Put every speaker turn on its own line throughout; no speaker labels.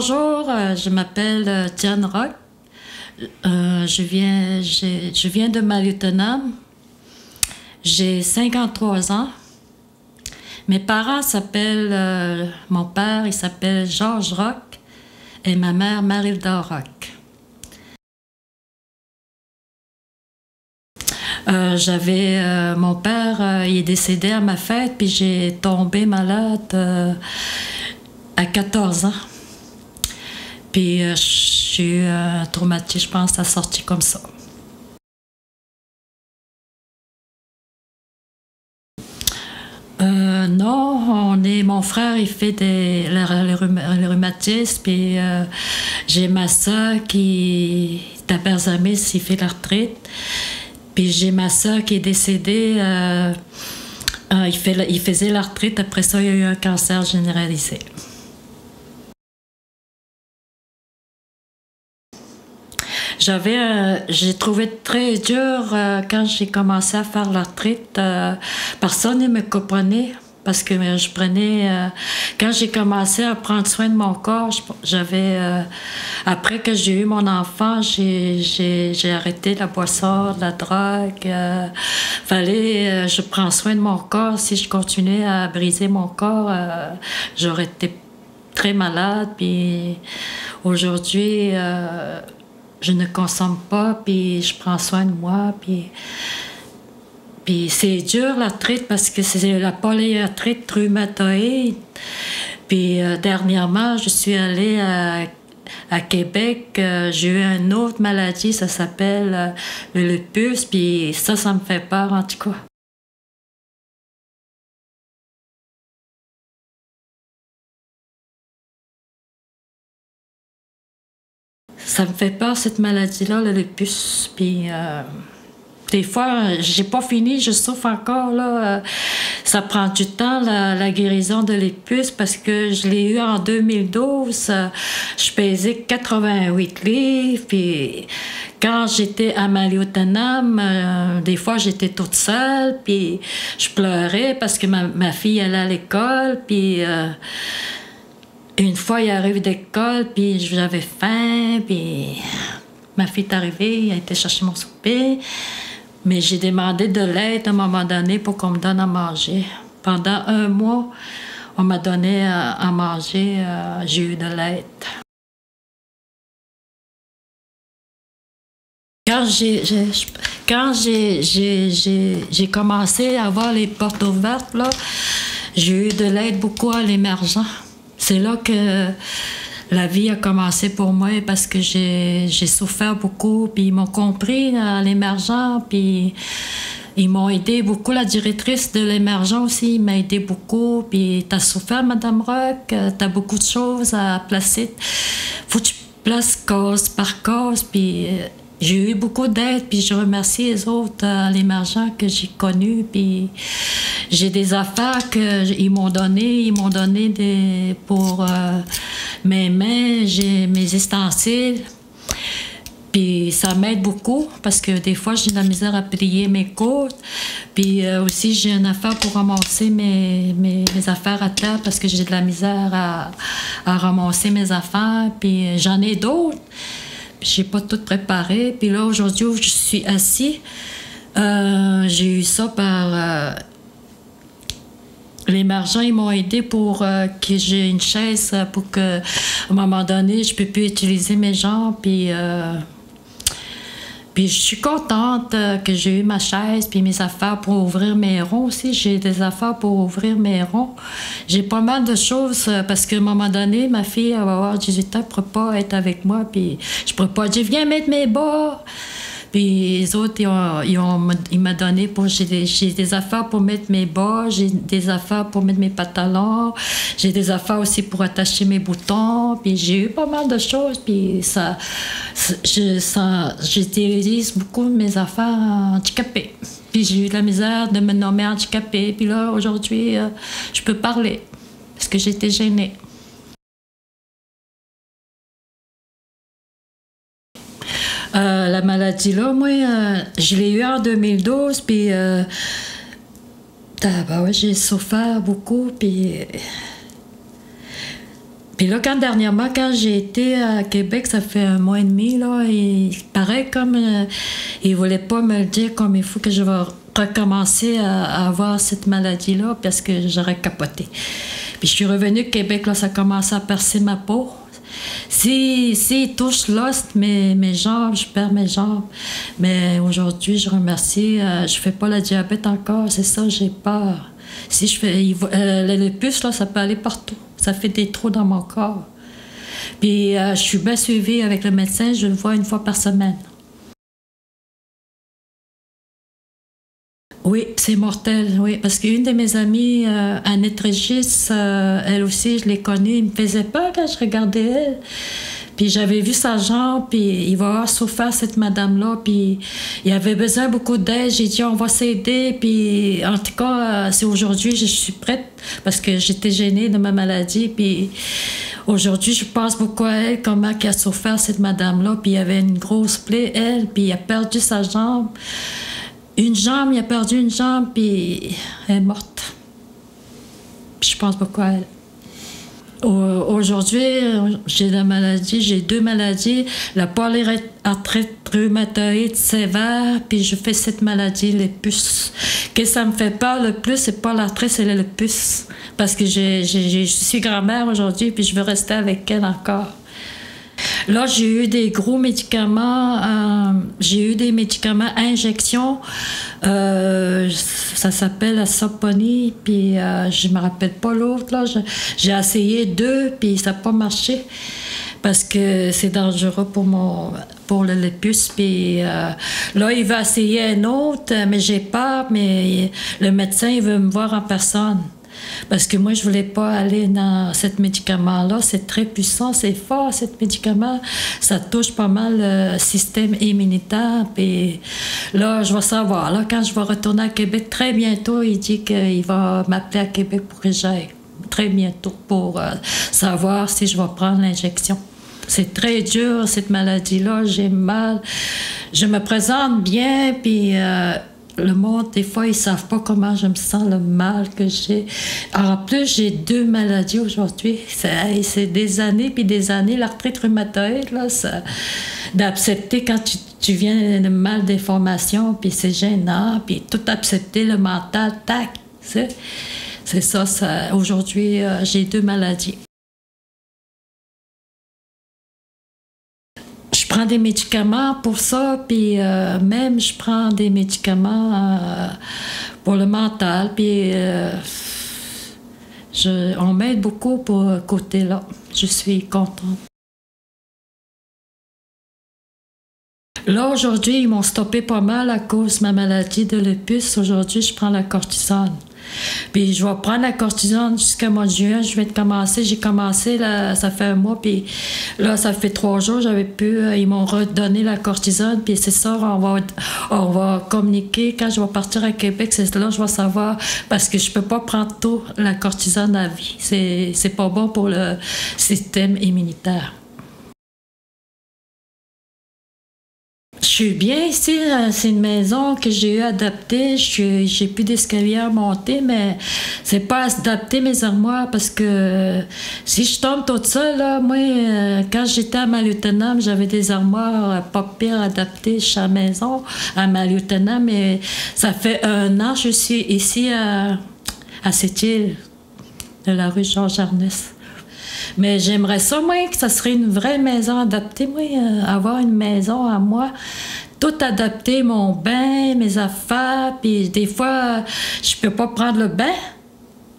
Bonjour, je m'appelle Diane Rock. Je viens de Maliotenam. J'ai 53 ans. Mes parents s'appellent, mon père, il s'appelle Georges Rock et ma mère Marilda Rock. Mon père, il est décédé à ma fête, puis j'ai tombé malade à 14 ans. Puis j'ai eu un traumatisme, je pense, à sortir comme ça. Non, mon frère, il fait les rhumatismes, puis j'ai ma soeur qui est à Berzamis, il fait l'arthrite. Puis j'ai ma soeur qui est décédée, il faisait l'arthrite, après ça, il y a eu un cancer généralisé. J'ai trouvé très dur quand j'ai commencé à faire l'arthrite. Personne ne me comprenait parce que quand j'ai commencé à prendre soin de mon corps, après que j'ai eu mon enfant, j'ai arrêté la boisson, la drogue. Je prends soin de mon corps. Si je continuais à briser mon corps, j'aurais été très malade. Puis aujourd'hui, je ne consomme pas, puis je prends soin de moi, puis c'est dur l'arthrite parce que c'est la polyarthrite rhumatoïde. Puis dernièrement, je suis allée à Québec, j'ai eu une autre maladie, ça s'appelle le lupus, puis ça me fait peur en tout cas. Ça me fait peur, cette maladie-là, le lupus. Puis, des fois, j'ai pas fini, je souffre encore. Là. Ça prend du temps, la guérison de lupus, parce que je l'ai eu en 2012. Je pesais 88 livres. Puis, quand j'étais à Maliotenam, des fois, j'étais toute seule. Puis, je pleurais parce que ma fille allait à l'école. Puis, une fois, il arrive d'école, puis j'avais faim, puis ma fille est arrivée, elle a été chercher mon souper. Mais j'ai demandé de l'aide à un moment donné pour qu'on me donne à manger. Pendant un mois, on m'a donné à manger, j'ai eu de l'aide. Quand j'ai commencé à avoir les portes ouvertes, là, j'ai eu de l'aide beaucoup à l'émergent. C'est là que la vie a commencé pour moi parce que j'ai souffert beaucoup, puis ils m'ont compris à l'émergent, puis ils m'ont aidé beaucoup. La directrice de l'émergent aussi m'a aidé beaucoup, puis t'as souffert, Madame Rock, t'as beaucoup de choses à placer. Faut que tu places cause par cause, puis j'ai eu beaucoup d'aide, puis je remercie les autres à l'émergent que j'ai connus, puis j'ai des affaires qu'ils m'ont donné pour mes mains, j'ai mes ustensiles, puis ça m'aide beaucoup parce que des fois j'ai de la misère à plier mes côtes, puis aussi j'ai une affaire pour ramasser mes affaires à terre parce que j'ai de la misère à ramasser mes affaires, puis j'en ai d'autres. J'ai pas tout préparé. Puis là, aujourd'hui, où je suis assise, j'ai eu ça par l'émergent. Ils m'ont aidé pour que j'ai une chaise pour que, à un moment donné, je peux plus utiliser mes jambes. Puis je suis contente que j'ai eu ma chaise puis mes affaires pour ouvrir mes ronds aussi. J'ai des affaires pour ouvrir mes ronds. J'ai pas mal de choses parce qu'à un moment donné, ma fille elle va avoir 18 ans, elle ne pourra pas être avec moi. Puis je ne pourrais pas dire « Viens mettre mes bas ». Puis les autres, ils m'ont donné j'ai des affaires pour mettre mes bas, j'ai des affaires pour mettre mes pantalons, j'ai des affaires aussi pour attacher mes boutons, puis j'ai eu pas mal de choses, puis j'utilise beaucoup de mes affaires handicapées. Puis j'ai eu de la misère de me nommer handicapée, puis là, aujourd'hui, je peux parler, parce que j'étais gênée. La maladie-là, moi, je l'ai eue en 2012, puis ouais, j'ai souffert beaucoup, puis Puis là, dernièrement, quand j'ai été à Québec, ça fait 1 mois et demi, là, et pareil, comme ils ne voulaient pas me le dire comme il faut que je vais recommencer à avoir cette maladie-là parce que j'aurais capoté. Puis je suis revenue au Québec, là, ça a commencé à percer ma peau. Si touche l'os, mes jambes, je perds mes jambes. Mais aujourd'hui, je remercie, je fais pas le diabète encore, c'est ça, j'ai peur. Si je fais le puce, là, ça peut aller partout. Ça fait des trous dans mon corps. Puis je suis bien suivie avec le médecin, je le vois 1 fois par semaine. Oui, c'est mortel, oui, parce qu'une de mes amies, Annette Régis, elle aussi, je l'ai connue, il me faisait peur quand je regardais elle. Puis j'avais vu sa jambe, puis il va avoir souffert, cette madame-là, puis il avait besoin beaucoup d'aide. J'ai dit, on va s'aider, puis en tout cas, c'est aujourd'hui, je suis prête, parce que j'étais gênée de ma maladie, puis aujourd'hui, je pense beaucoup à elle, comment elle a souffert, cette madame-là, puis il y avait une grosse plaie, elle, puis il a perdu sa jambe. Une jambe, il a perdu une jambe, puis elle est morte. Puis je pense beaucoup à elle. Aujourd'hui, j'ai la maladie, j'ai 2 maladies, la polyarthrite rhumatoïde sévère, puis je fais cette maladie, les puces. Ce que ça me fait peur le plus, c'est pas l'arthrite, c'est le puce. Parce que je suis grand-mère aujourd'hui, puis je veux rester avec elle encore. Là, j'ai eu des gros médicaments, j'ai eu des médicaments à injection, ça s'appelle la Soponie, puis je me rappelle pas l'autre, là. J'ai essayé 2, puis ça n'a pas marché, parce que c'est dangereux pour le lupus, puis là, il va essayer un autre, mais j'ai peur, mais le médecin, il veut me voir en personne. Parce que moi, je voulais pas aller dans ce médicament-là. C'est très puissant, c'est fort, ce médicament. Ça touche pas mal le système immunitaire. Puis là, je vais savoir. Là, quand je vais retourner à Québec, très bientôt, il dit qu'il va m'appeler à Québec pour que j'aille. Très bientôt, pour savoir si je vais prendre l'injection. C'est très dur, cette maladie-là. J'ai mal. Je me présente bien, puis... le monde, des fois, ils ne savent pas comment je me sens, le mal que j'ai. En plus, j'ai 2 maladies aujourd'hui. C'est des années, puis des années. L'arthrite rhumatoïde, là, d'accepter quand tu viens de mal d'information, puis c'est gênant, puis tout accepter, le mental, tac. C'est ça. Aujourd'hui, j'ai 2 maladies. Je prends des médicaments pour ça, puis même je prends des médicaments pour le mental, puis on m'aide beaucoup pour ce côté-là. Je suis contente. Là, aujourd'hui, ils m'ont stoppé pas mal à cause de ma maladie de lupus. Aujourd'hui, je prends la cortisone. Puis je vais prendre la cortisone jusqu'à mois de juin. Je vais commencer. J'ai commencé, là, ça fait 1 mois, puis là, ça fait 3 jours, j'avais pu. Ils m'ont redonné la cortisone, puis c'est ça, on va communiquer. Quand je vais partir à Québec, c'est là que je vais savoir, parce que je peux pas prendre tout la cortisone à vie. C'est pas bon pour le système immunitaire. Je suis bien ici, c'est une maison que j'ai eu adaptée. J'ai plus d'escalier à monter, mais c'est pas adapté mes armoires parce que si je tombe toute seule, là, moi, quand j'étais à Maliotenam, j'avais des armoires pas pire adaptées chez la maison à Maliotenam, mais ça fait 1 an que je suis ici à Sept-Îles, de la rue Georges-Arnès. Mais j'aimerais ça, moi, que ça serait une vraie maison adaptée, moi, avoir une maison à moi, tout adapté, mon bain, mes affaires, puis des fois, je peux pas prendre le bain.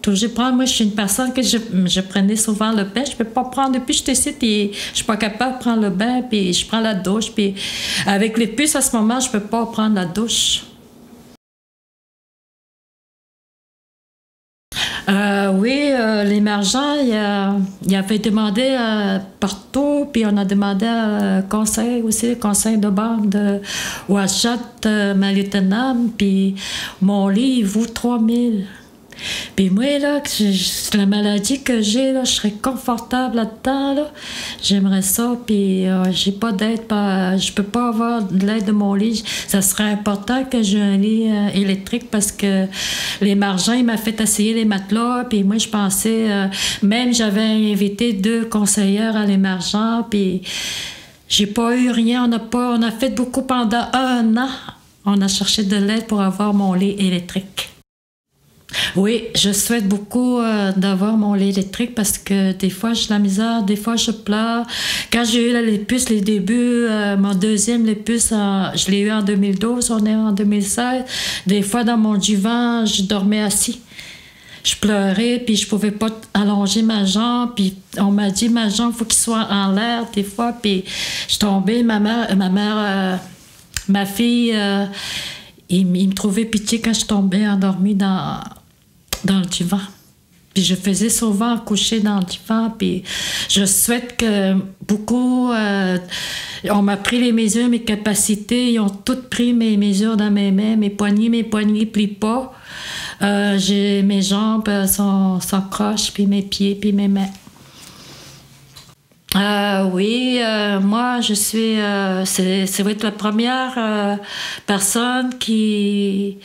Moi, je suis une personne que je prenais souvent le bain, je peux pas prendre, depuis que j'étais ici, puis je suis pas capable de prendre le bain, puis je prends la douche, puis avec les puces, à ce moment, je peux pas prendre la douche. Oui, l'émergent, il avait demandé partout, puis on a demandé conseil aussi, conseil de banque de Ouachat, Maliotenam, puis mon lit, il vaut 3 000. Puis moi, là, la maladie que j'ai, là, je serais confortable là-dedans, là. J'aimerais ça, puis j'ai pas d'aide, je peux pas avoir de l'aide de mon lit. Ça serait important que j'ai un lit électrique parce que l'émergent, il m'a fait essayer les matelas, puis moi, je pensais, même j'avais invité 2 conseillères à l'émergent, puis j'ai pas eu rien, on a fait beaucoup pendant 1 an. On a cherché de l'aide pour avoir mon lit électrique. Oui, je souhaite beaucoup d'avoir mon lit électrique parce que des fois j'ai de la misère, des fois je pleure. Quand j'ai eu les puces, les débuts, mon deuxième les puces, je l'ai eu en 2012, on est en 2016. Des fois dans mon divan, je dormais assis. Je pleurais, puis je pouvais pas allonger ma jambe, puis on m'a dit ma jambe, faut qu'il soit en l'air des fois, puis je tombais, ma fille, il me trouvait pitié quand je tombais endormie dans le divan. Puis je faisais souvent coucher dans le divan, puis je souhaite que beaucoup... on m'a pris les mesures, mes capacités, ils ont toutes pris mes mesures dans mes mains, mes poignets plient pas. Mes jambes sont croches, puis mes pieds, puis mes mains. Oui, moi, je suis... ça va être la première personne qui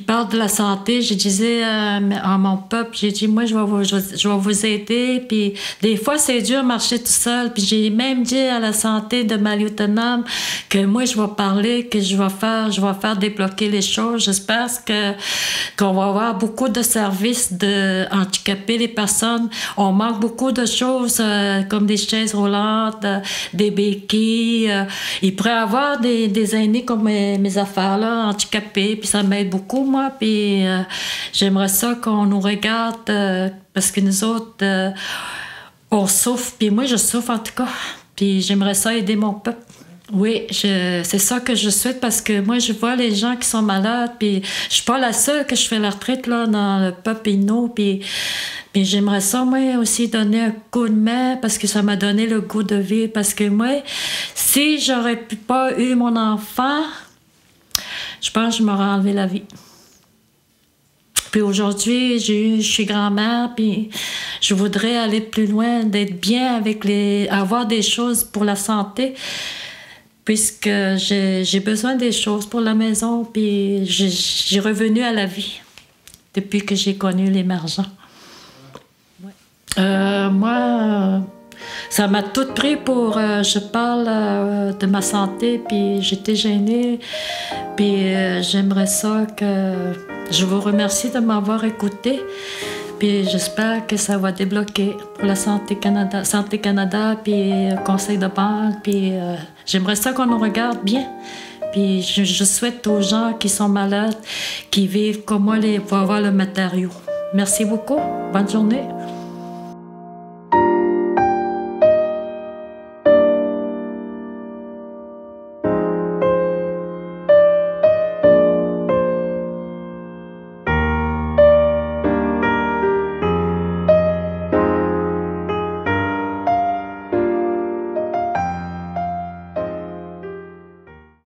parle de la santé. Je disais à mon peuple, j'ai dit, moi, je vais vous aider. Puis des fois, c'est dur de marcher tout seul. Puis j'ai même dit à la santé de ma lieutenant que moi, je vais parler, que je vais faire débloquer les choses. J'espère qu'on va avoir beaucoup de services de handicapés, les personnes. On manque beaucoup de choses comme des chaises roulantes, des béquilles. Il pourrait y avoir des aînés comme mes affaires-là, handicapés, puis ça m'aide beaucoup. Moi, puis j'aimerais ça qu'on nous regarde parce que nous autres, on souffre, puis moi, je souffre en tout cas, puis j'aimerais ça aider mon peuple. Oui, c'est ça que je souhaite parce que moi, je vois les gens qui sont malades, puis je suis pas la seule que je fais la retraite là, dans le peuple Innu, puis j'aimerais ça, moi, aussi donner un coup de main parce que ça m'a donné le goût de vivre, parce que moi, si j'aurais pas eu mon enfant, je pense que je m'aurais enlevé la vie. Puis aujourd'hui, je suis grand-mère, puis je voudrais aller plus loin, d'être bien avoir des choses pour la santé, puisque j'ai besoin des choses pour la maison, puis j'ai revenu à la vie depuis que j'ai connu l'émergent. Moi, ça m'a tout pris pour... je parle de ma santé, puis j'étais gênée. Puis j'aimerais ça que... Je vous remercie de m'avoir écouté. Puis j'espère que ça va débloquer pour la Santé Canada, puis Conseil de banque. Puis j'aimerais ça qu'on nous regarde bien. Puis je souhaite aux gens qui sont malades, qui vivent comme moi, pour avoir le matériau. Merci beaucoup. Bonne journée.